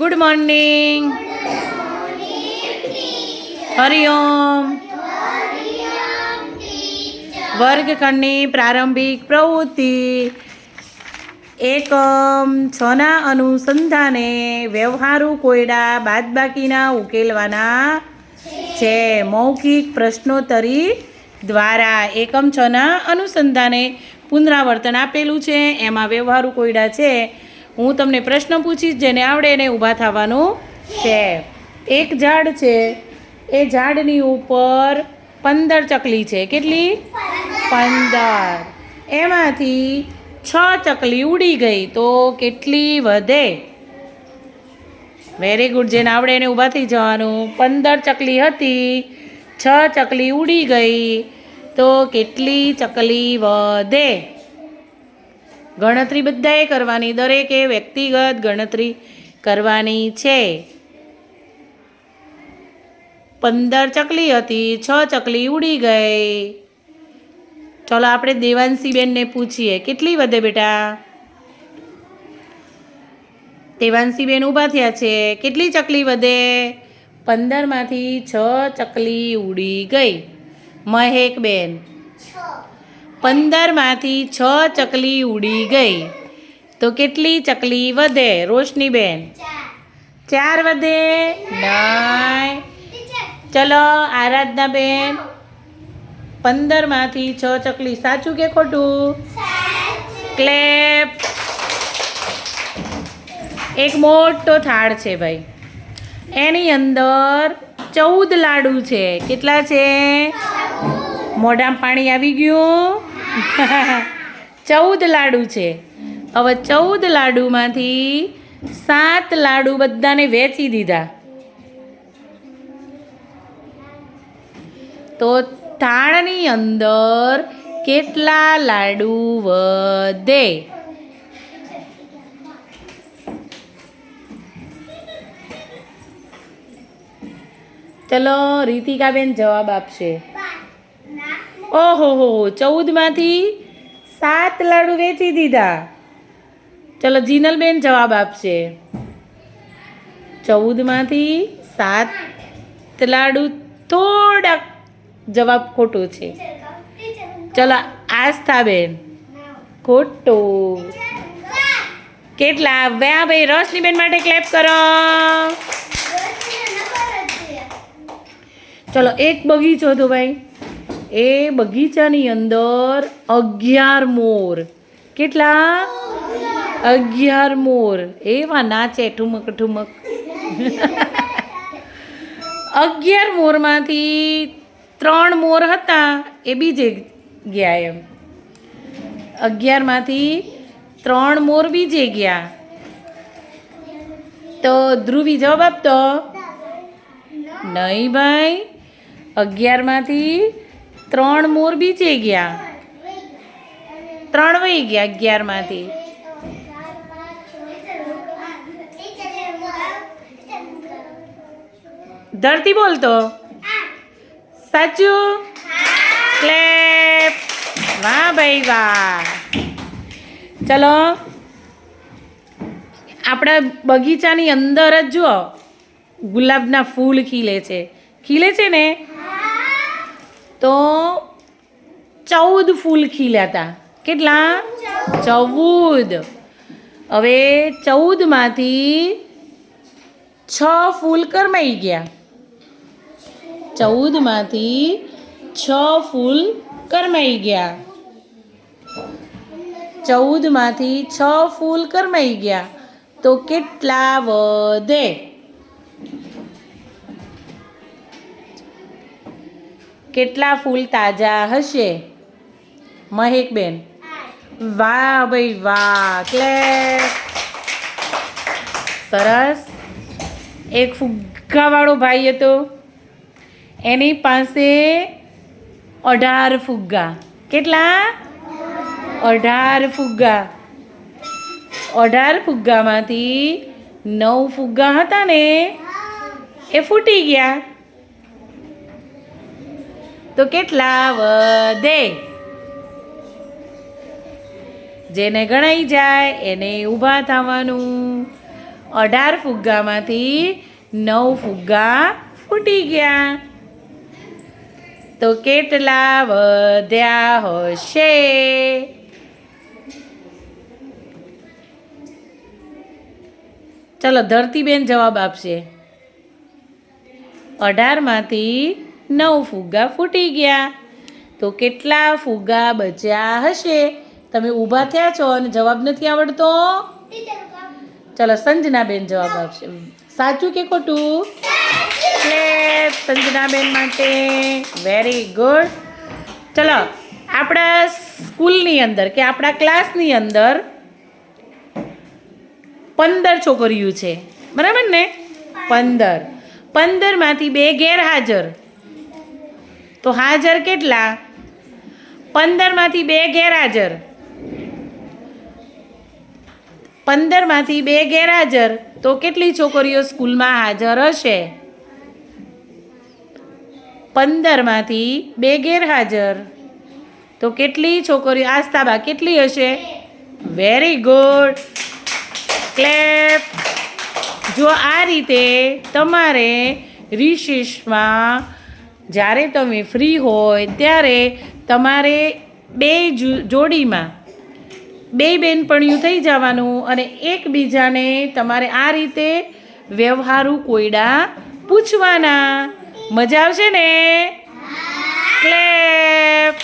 Good morning. Hariom. વર્ગખંડની પ્રારંભિક પ્રવૃત્તિ એકમ 6ના અનુસંધાને વ્યવહારુ કોયડા બાદબાકીના ઉકેલવાના છે. મૌખિક પ્રશ્નોત્તરી દ્વારા એકમ 6ના અનુસંધાને પુનરાવર્તન આપેલું છે. એમાં વ્યવહારુ કોયડા છે. હું તમને પ્રશ્ન પૂછીશ, જેને આવડે એને ઊભા થવાનું છે. એક ઝાડ છે, એ ઝાડની ઉપર 15 ચકલી છે. કેટલી? 15. એમાંથી 6 ચકલી ઉડી ગઈ, તો કેટલી વધે? Very good. જેને આવડે એને ઊભા થઈ જવાનું. 15 ચકલી હતી, 6 ચકલી ઉડી ગઈ, તો કેટલી ચકલી વધે? ગણતરી બધાએ કરવાની, દરેકે વ્યક્તિગત ગણતરી કરવાની છે. 15 ચકલી હતી, 6 ચકલી ઉડી ગઈ. ચલો આપણે દેવાંશીબેનને પૂછીએ, કેટલી વધે બેટા? દેવાંશીબેન ઊભા થયા છે. કેટલી ચકલી વધે? 15માંથી 6 ચકલી ઉડી ગઈ. મહેકબેન, 15માંથી 6 ચકલી ઉડી ગઈ, તો કેટલી ચકલી વધે? રોશનીબેન, 4 વધે? નહીં. ચલો આરાધનાબેન, 15માંથી 6 ચકલી, સાચું કે ખોટું? ક્લેપ. એક મોટો થાળ છે ભાઈ, એની અંદર 14 લાડુ છે. કેટલા છે? મોઢામાં પાણી આવી ગયું? 14 લાડુ છે. હવે 14 લાડુમાંથી 7 લાડુ બધાને વેચી દીધા, તો થાળની અંદર કેટલા લાડુ વધે? ચલો રીતિકાબેન જવાબ આપશે. ઓહો, 14માંથી 7 લાડુ વેચી દીધા. ચલો જીનલબેન જવાબ આપશે. 14માંથી 7 લાડુ, થોડાક જવાબ ખોટો છે. ચલો આસ્થાબેન, ખોટું. કેટલા? વ્યા ભાઈ, રોશનીબેન માટે ક્લેપ કરો. ચલો એક બગીચો હતો ભાઈ, એ બગીચાની અંદર 11 મોર. કેટલા? 11 મોર. એવા નાચે ઠુમક ઠુમક. 11 મોરમાંથી 3 મોર હતા, એ બીજે ગયા. એમ 11માંથી 3 મોર બીજે ગયા. તો ધ્રુવી જવાબ આપતો. નહીં ભાઈ, 11માંથી 3 મોર બીજે ગયા, 3 વહી ગયા 11માંથી. ધરતી બોલતો. સાચું? ક્લેપ. વાહ ભાઈ વાહ. ચલો આપણા બગીચાની અંદર જ જુઓ, ગુલાબના ફૂલ ખીલે છે. ખીલે છે ને? તો 14 ફૂલ ખીલ્યા હતા. કેટલા? 14. હવે 14માંથી 6 ફૂલ કરમાઈ ગયા. 14માંથી 6 ફૂલ કરમાઈ ગયા. 14માંથી 6 ફૂલ કરમાઈ ગયા, તો કેટલા વધે? કેટલા ફૂલ તાજા હશે? મહેકબેન, વાહ ભાઈ વાહ, ક્લેપ. સરસ. એક ફુગ્ગાવાળો ભાઈ હતો, એની પાસે 18 ફુગ્ગા. કેટલા? 18 ફુગ્ગા. 18 ફુગ્ગામાંથી 9 ફુગ્ગા હતા ને, એ ફૂટી ગયા, તો કેટલા વધે? જેને ગણાઈ જાય એને ઊભા થવાનું. 18 ફુગ્ગામાંથી 9 ફુગ્ગા ફૂટી ગયા. તો કેટલા વધ્યા હશે? ચલો ધરતીબેન જવાબ આપશે. 18 માંથી 9 ફુગ્ગા ફૂટી ગયા. તો કેટલા ફુગ્ગા બચ્યા હશે? તમે ઊભા થયા છો અને જવાબ નથી આવડતો? ચલો સંજનાબેન જવાબ આપશે. સાચું કે ખોટું? ક્લેપ સંજનાબેન માટે. Very good. ચલો આપણા સ્કૂલની અંદર કે આપણા ક્લાસની અંદર 15 છોકરીઓ છે, બરાબર ને? 15 માંથી 2 ગેરહાજર. તો હાજર કેટલા? 15 માંથી 2 ગેરહાજર. 15 માંથી 2 ગેરહાજર. તો કેટલી છોકરીઓ સ્કૂલમાં હાજર હશે? 15 માંથી 2 ગેરહાજર. તો કેટલી છોકરીઓ? આસ્થાબા કેટલી હશે? Very good. ક્લેપ. જો આ રીતે તમારે રિસેસમાં જ્યારે તમે ફ્રી હોય ત્યારે તમારે 2 જોડીમાં 2 બેનપણીઓ થઈ જવાનું અને એકબીજાને તમારે આ રીતે વ્યવહારુ કોયડા પૂછવાના. મજા આવશે ને? ક્લેપ.